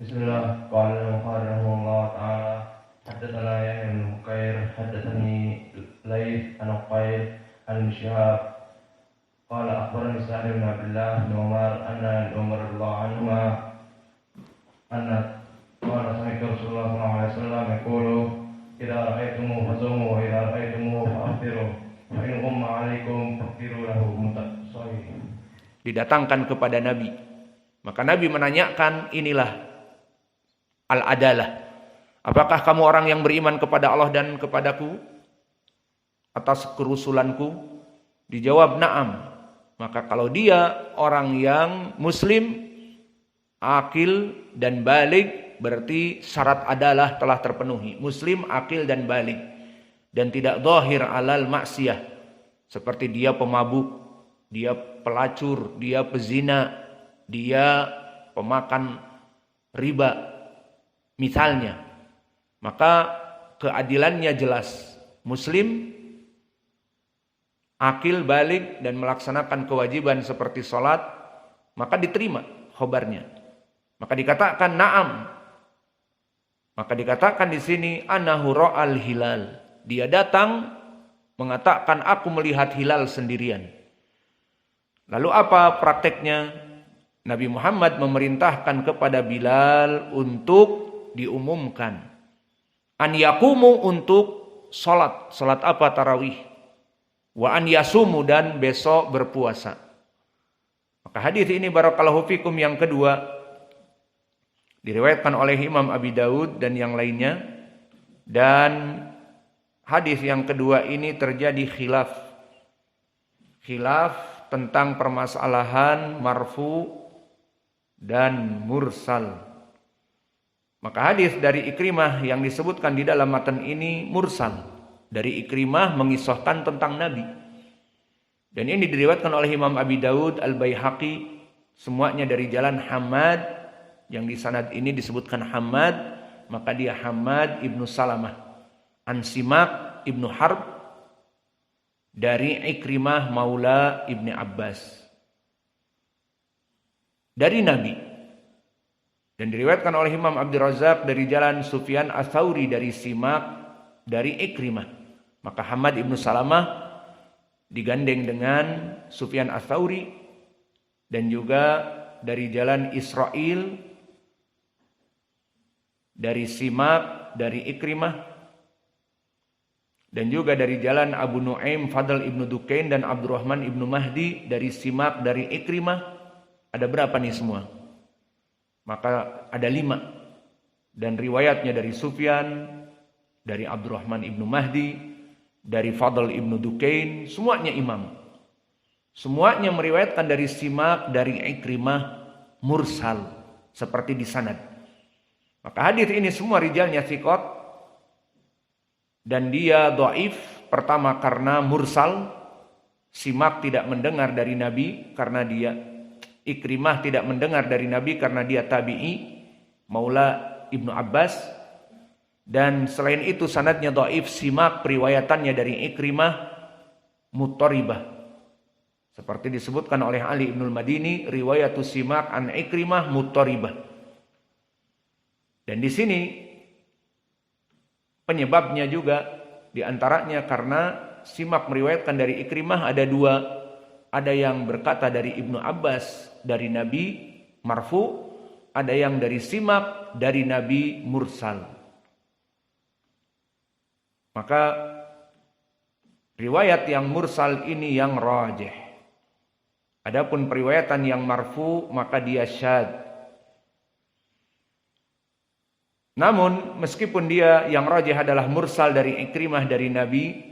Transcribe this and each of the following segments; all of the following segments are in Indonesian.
Bismillah. Qala al-Bukhari rahimahullah ta'ala haddatsana Yahya bin Bukair haddatsani Laits an Uqayl an Shihab qala akhbarani Sa'id bin Abdullah bin Umar anna Umar radhiyallahu anhuma anna qala sami'tu Rasulullah sallallahu alaihi wasallam yaqulu idza ra'aytumuhu fasumu wa idza ra'aytumuhu fa'aftiru fa in umma 'alaikum fa'aftiru lahu mutasawwi. Didatangkan kepada Nabi. Maka Nabi menanyakan, inilah al-adalah. Apakah kamu orang yang beriman kepada Allah dan kepadaku atas kerusulanku? Dijawab na'am. Maka kalau dia orang yang muslim, akil dan balik, berarti syarat adalah telah terpenuhi. Muslim, akil dan balik. Dan tidak zahir alal maksiyah. Seperti dia pemabuk, dia pelacur, dia pezina, dia pemakan riba misalnya, maka keadilannya jelas. Muslim, akil balik dan melaksanakan kewajiban seperti sholat, maka diterima khobarnya. Maka dikatakan na'am. Maka dikatakan di sini anahu ra'al hilal. Dia datang mengatakan aku melihat hilal sendirian. Lalu apa prakteknya? Nabi Muhammad memerintahkan kepada Bilal untuk diumumkan. An yakumu, untuk salat. Salat apa? Tarawih. Wa an yasumu, dan besok berpuasa. Maka hadis ini barakallahu fikum yang kedua diriwayatkan oleh Imam Abi Daud dan yang lainnya. Dan hadis yang kedua ini terjadi khilaf tentang permasalahan marfu dan mursal. Maka hadis dari Ikrimah yang disebutkan di dalam matan ini mursal. Dari Ikrimah mengisahkan tentang Nabi. Dan ini diriwayatkan oleh Imam Abi Daud, Al-Baihaqi, semuanya dari jalan Hamad. Yang di sanad ini disebutkan Hamad, maka dia Hamad ibnu Salamah. An Simak ibnu Harb, dari Ikrimah maula Ibni Abbas. Dari Nabi. Dan diriwayatkan oleh Imam Abdul Razak dari jalan Sufyan Ats-Tsauri dari Simak dari Ikrimah. Maka Hamad ibnu Salamah digandeng dengan Sufyan Ats-Tsauri, dan juga dari jalan Israil dari Simak dari Ikrimah, dan juga dari jalan Abu Nuaim Fadl ibnu Dukain dan Abdurrahman ibnu Mahdi dari Simak dari Ikrimah. Ada berapa nih semua? Maka ada 5. Dan riwayatnya dari Sufyan, dari Abdurrahman ibnu Mahdi, dari Fadl ibnu Dukain, semuanya imam. Semuanya meriwayatkan dari Simak, dari Ikrimah, mursal, seperti di sanad. Maka hadis ini semua rijalnya thiqat, dan dia dhaif. Pertama karena mursal, Simak tidak mendengar dari Nabi karena dia, Ikrimah tidak mendengar dari Nabi karena dia tabi'i, maula Ibnu Abbas. Dan selain itu sanadnya dhaif. Simak periwayatannya dari Ikrimah muttaribah. Seperti disebutkan oleh Ali Ibnul Madini, riwayatus Simak an Ikrimah muttaribah. Dan di sini penyebabnya juga diantaranya karena Simak meriwayatkan dari Ikrimah ada 2. Ada yang berkata dari Ibnu Abbas dari Nabi marfu, ada yang dari Simak dari Nabi mursal. Maka riwayat yang mursal ini yang rajih. Adapun periwayatan yang marfu maka dia syadz. Namun meskipun dia yang rajih adalah mursal dari Ikrimah dari Nabi,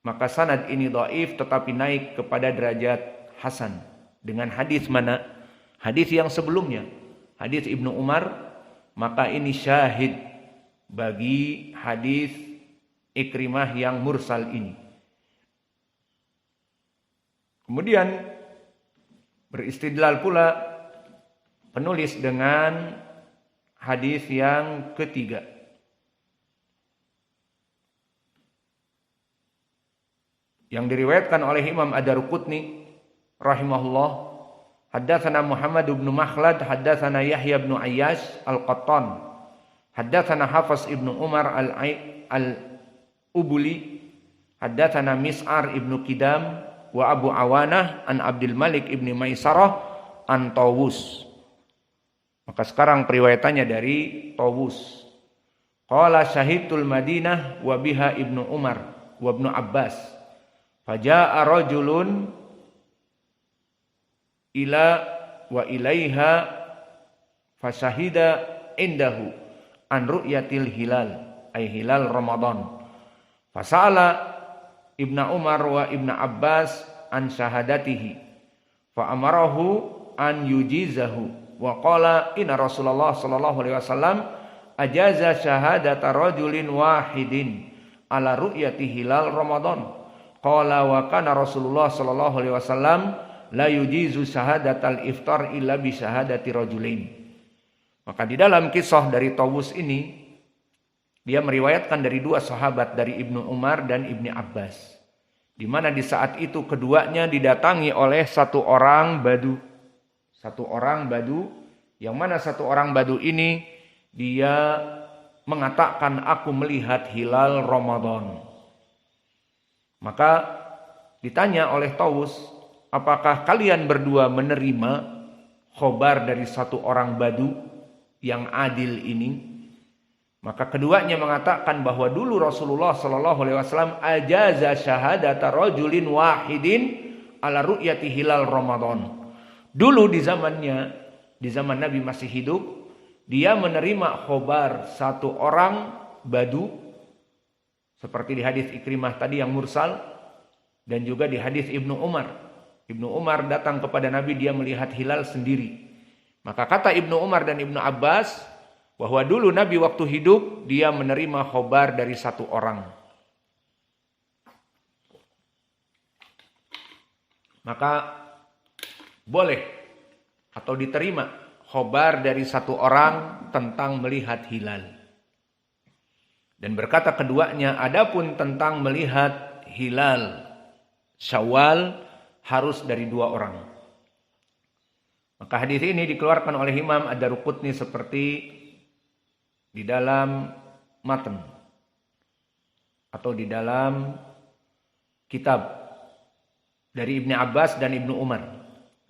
maka sanad ini dhaif tetapi naik kepada derajat hasan. Dengan hadis mana? Hadis yang sebelumnya, hadis Ibnu Umar, maka ini syahid bagi hadis Ikrimah yang mursal ini. Kemudian beristidlal pula penulis dengan hadis yang ketiga. Yang diriwayatkan oleh Imam Ad-Darqutni rahimahullah, Haddatsana Muhammad bin Makhlad, haddatsana Yahya bin Ayyash Al-Qattan, haddatsana Hafiz ibnu Umar Al-Ubuli, haddatsana Mis'ar ibnu Kidam wa Abu Awanah an Abdul Malik ibni Maisarah an Tawus. Maka sekarang periwayatannya dari Tawus. Qala syahidul Madinah wa biha ibnu Umar wa ibnu Abbas. Faja'a rajulun ila wa ilaiha fasyahida indahu an ru'yatil hilal ay hilal Ramadan. Fasa'ala Ibnu Umar wa Ibnu Abbas an syahadatihi fa amarahu an yujizahu wa qala inna Rasulullah sallallahu alaihi wasallam ajaza syahadata rajulin wahidin ala ru'yati hilal Ramadan. Qala wa kana Rasulullah sallallahu alaihi wasallam la yujizu syahadatal iftar illa bi syahadati rajulain. Maka di dalam kisah dari Tawus ini dia meriwayatkan dari dua sahabat, dari Ibnu Umar dan Ibnu Abbas, di mana di saat itu keduanya didatangi oleh satu orang badu. Satu orang badu, yang mana satu orang badu ini dia mengatakan aku melihat hilal Ramadan. Maka ditanya oleh Tawus, apakah kalian berdua menerima khobar dari satu orang badu yang adil ini? Maka keduanya mengatakan bahwa dulu Rasulullah sallallahu alaihi wasallam ajaza syahadata rajulin wahidin ala ru'yati hilal Ramadan. Dulu di zaman Nabi masih hidup, dia menerima khobar satu orang badu seperti di hadis Ikrimah tadi yang mursal, dan juga di hadis Ibnu Umar. Ibnu Umar datang kepada Nabi, dia melihat hilal sendiri. Maka kata Ibnu Umar dan Ibnu Abbas bahwa dulu Nabi waktu hidup dia menerima khobar dari satu orang. Maka boleh atau diterima khobar dari satu orang tentang melihat hilal. Dan berkata keduanya, adapun tentang melihat hilal Syawal harus dari dua orang. Maka hadis ini dikeluarkan oleh Imam Ad-Daruqutni seperti di dalam matan atau di dalam kitab dari Ibnu Abbas dan Ibnu Umar,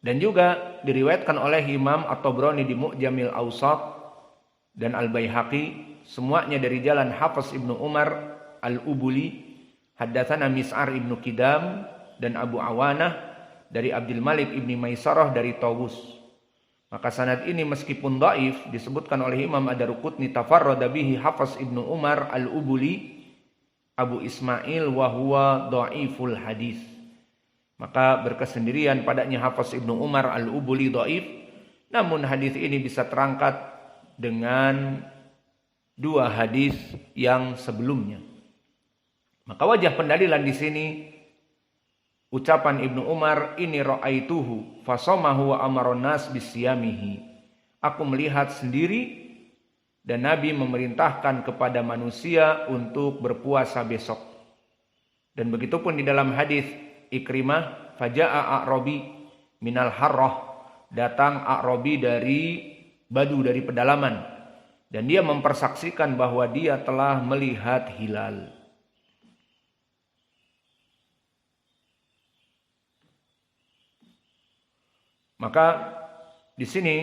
dan juga diriwayatkan oleh Imam At-Tabrani di Mu'jamil Awsat dan Al-Baihaqi, semuanya dari jalan Hafiz Ibnu Umar Al-Ubuli, haddatsana Mis'ar Ibnu Kidam dan Abu Awanah dari Abdul Malik Ibni Maisarah dari Tawus. Maka sanad ini meskipun dhaif disebutkan oleh Imam Ad-Daruqutni tafarrada bihi Hafiz Ibnu Umar Al-Ubuli Abu Ismail wa huwa dhaiful hadis. Maka berkesendirian padanya Hafiz Ibnu Umar Al-Ubuli dhaif, namun hadis ini bisa terangkat dengan dua hadis yang sebelumnya. Maka wajah pendalilan di sini ucapan Ibnu Umar, ini ra'aituhu fasamahu wa amaron nas bisyamihi. Aku melihat sendiri dan Nabi memerintahkan kepada manusia untuk berpuasa besok. Dan begitupun di dalam hadis Ikrimah, faja'a a'rabi minal harrah, datang a'rabi dari badu, dari pedalaman, dan dia mempersaksikan bahwa dia telah melihat hilal. Maka di sini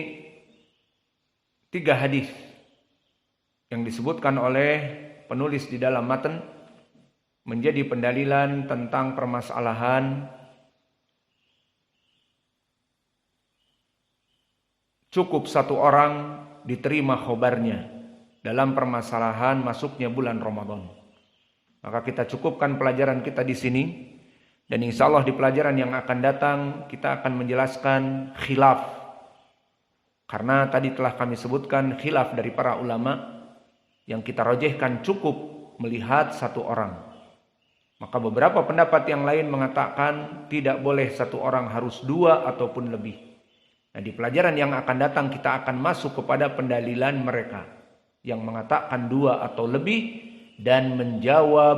tiga hadis yang disebutkan oleh penulis di dalam matan menjadi pendalilan tentang permasalahan cukup satu orang diterima khobarnya dalam permasalahan masuknya bulan Ramadan. Maka kita cukupkan pelajaran kita di sini. Dan insya Allah di pelajaran yang akan datang kita akan menjelaskan khilaf. Karena tadi telah kami sebutkan khilaf dari para ulama yang kita rojehkan cukup melihat satu orang. Maka beberapa pendapat yang lain mengatakan tidak boleh satu orang, harus dua ataupun lebih. Nah, di pelajaran yang akan datang kita akan masuk kepada pendalilan mereka yang mengatakan dua atau lebih dan menjawab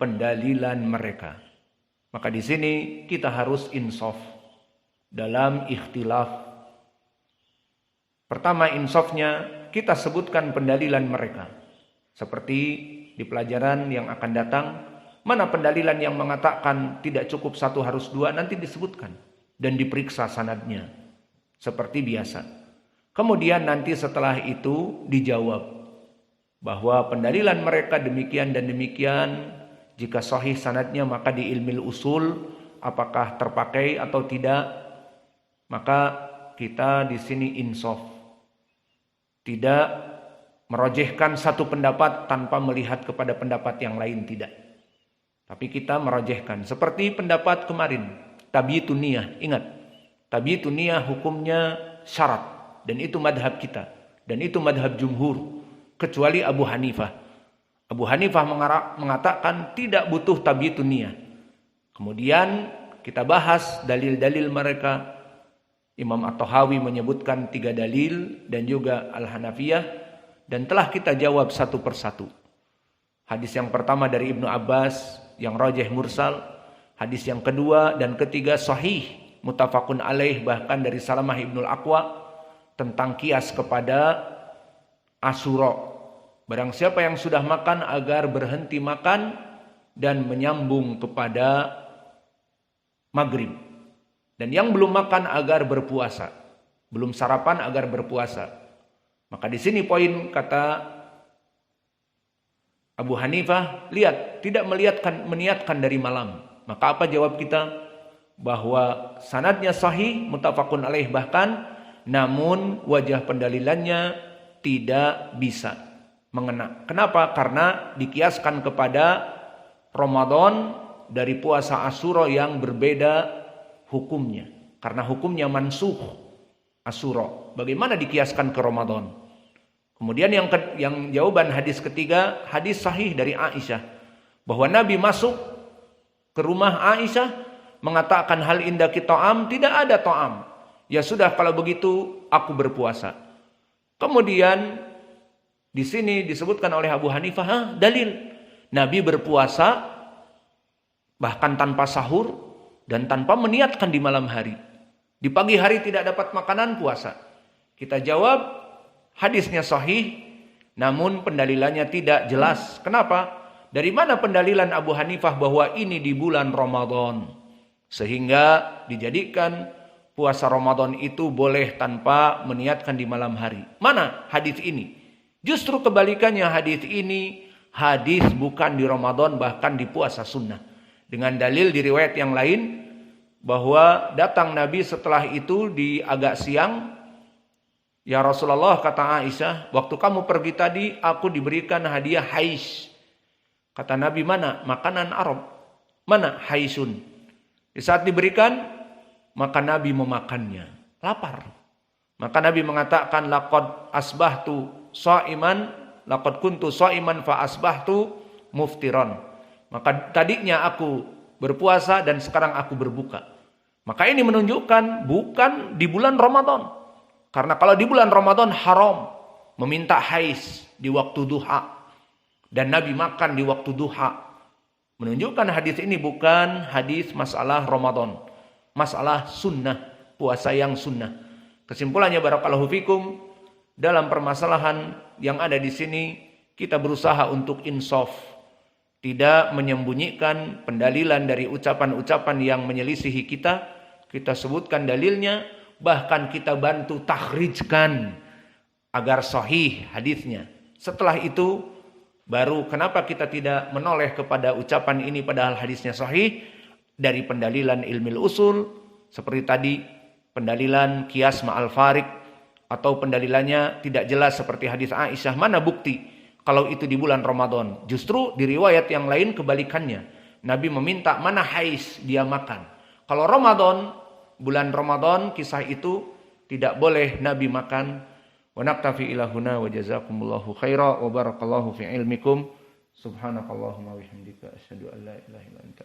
pendalilan mereka. Maka di sini kita harus insaf. dalam ikhtilaf. Pertama, insafnya kita sebutkan pendalilan mereka. Seperti di pelajaran yang akan datang, mana pendalilan yang mengatakan tidak cukup satu harus dua, nanti disebutkan dan diperiksa sanadnya seperti biasa. Kemudian nanti setelah itu dijawab bahwa pendalilan mereka demikian dan demikian. Jika sahih sanadnya maka di ilmil usul apakah terpakai atau tidak, maka kita di sini insaf, tidak merojehkan satu pendapat tanpa melihat kepada pendapat yang lain, tidak. Tapi kita merojehkan seperti pendapat kemarin tabi'atun niyah. Ingat, tabi'atun niyah hukumnya syarat, dan itu madhab kita, dan itu madhab jumhur, kecuali Abu Hanifah. Abu Hanifah mengatakan tidak butuh tabi'atun niyah. Kemudian kita bahas dalil-dalil mereka. Imam At-Tahawi menyebutkan 3 dalil dan juga Al-Hanafiyah, dan telah kita jawab satu persatu. Hadis yang pertama dari Ibnu Abbas yang rajih mursal, hadis yang kedua dan ketiga sahih muttafaqun alaih bahkan dari Salamah Ibnul Aqwa tentang kias kepada Asyura. Barang siapa yang sudah makan agar berhenti makan dan menyambung kepada maghrib. Dan yang belum makan agar berpuasa, belum sarapan agar berpuasa. Maka di sini poin kata Abu Hanifah, lihat, tidak meniatkan dari malam. Maka apa jawab kita? Bahwa sanadnya sahih, muttafaqun alaih bahkan, namun wajah pendalilannya tidak bisa mengena. Kenapa? Karena dikiaskan kepada Ramadan dari puasa Asyura yang berbeda hukumnya. Karena hukumnya mansukh Asyura. Bagaimana dikiaskan ke Ramadan? Kemudian yang jawaban hadis ketiga, hadis sahih dari Aisyah. Bahwa Nabi masuk ke rumah Aisyah mengatakan hal indaki ta'am, tidak ada ta'am. Ya sudah kalau begitu aku berpuasa. Kemudian di sini disebutkan oleh Abu Hanifah, dalil Nabi berpuasa bahkan tanpa sahur dan tanpa meniatkan di malam hari. Di pagi hari tidak dapat makanan, puasa. Kita jawab hadisnya sahih, namun pendalilannya tidak jelas. Kenapa? Dari mana pendalilan Abu Hanifah bahwa ini di bulan Ramadan? Sehingga dijadikan puasa Ramadan itu boleh tanpa meniatkan di malam hari. Mana hadis ini? Justru kebalikannya, hadis ini hadis bukan di Ramadan, bahkan di puasa sunnah. Dengan dalil di riwayat yang lain bahwa datang Nabi setelah itu di agak siang. Ya Rasulullah, kata Aisyah, waktu kamu pergi tadi aku diberikan hadiah hais. Kata Nabi, mana? Makanan Arab. Mana? Haisun. Di saat diberikan, maka Nabi memakannya. Lapar. Maka Nabi mengatakan, laqad asbahtu sha'iman, laqad kuntu sha'iman fa asbahtu muftiran. Maka tadinya aku berpuasa dan sekarang aku berbuka. Maka ini menunjukkan bukan di bulan Ramadan. Karena kalau di bulan Ramadan haram meminta hais di waktu duha. Dan Nabi makan di waktu duha. Menunjukkan hadis ini bukan hadis masalah Ramadan. Masalah sunnah, puasa yang sunnah. Kesimpulannya barakallahu fikum, dalam permasalahan yang ada di sini kita berusaha untuk insaf. Tidak menyembunyikan pendalilan dari ucapan-ucapan yang menyelisihi kita. Kita sebutkan dalilnya, bahkan kita bantu takhrijkan agar sahih hadisnya. Setelah itu baru kenapa kita tidak menoleh kepada ucapan ini padahal hadisnya sahih dari pendalilan ilmil usul seperti tadi pendalilan qiyas ma'al farik atau pendalilannya tidak jelas seperti hadis Aisyah. Mana bukti kalau itu di bulan Ramadan? Justru di riwayat yang lain kebalikannya. Nabi meminta mana hais dia makan. Kalau Ramadan, bulan Ramadan kisah itu tidak boleh Nabi makan. Wa naktafi ila huna wa jazakumullahu khaira wa barakallahu fi ilmikum. Subhanakallahumma wa bihamdika asyhadu an la ilaha illa anta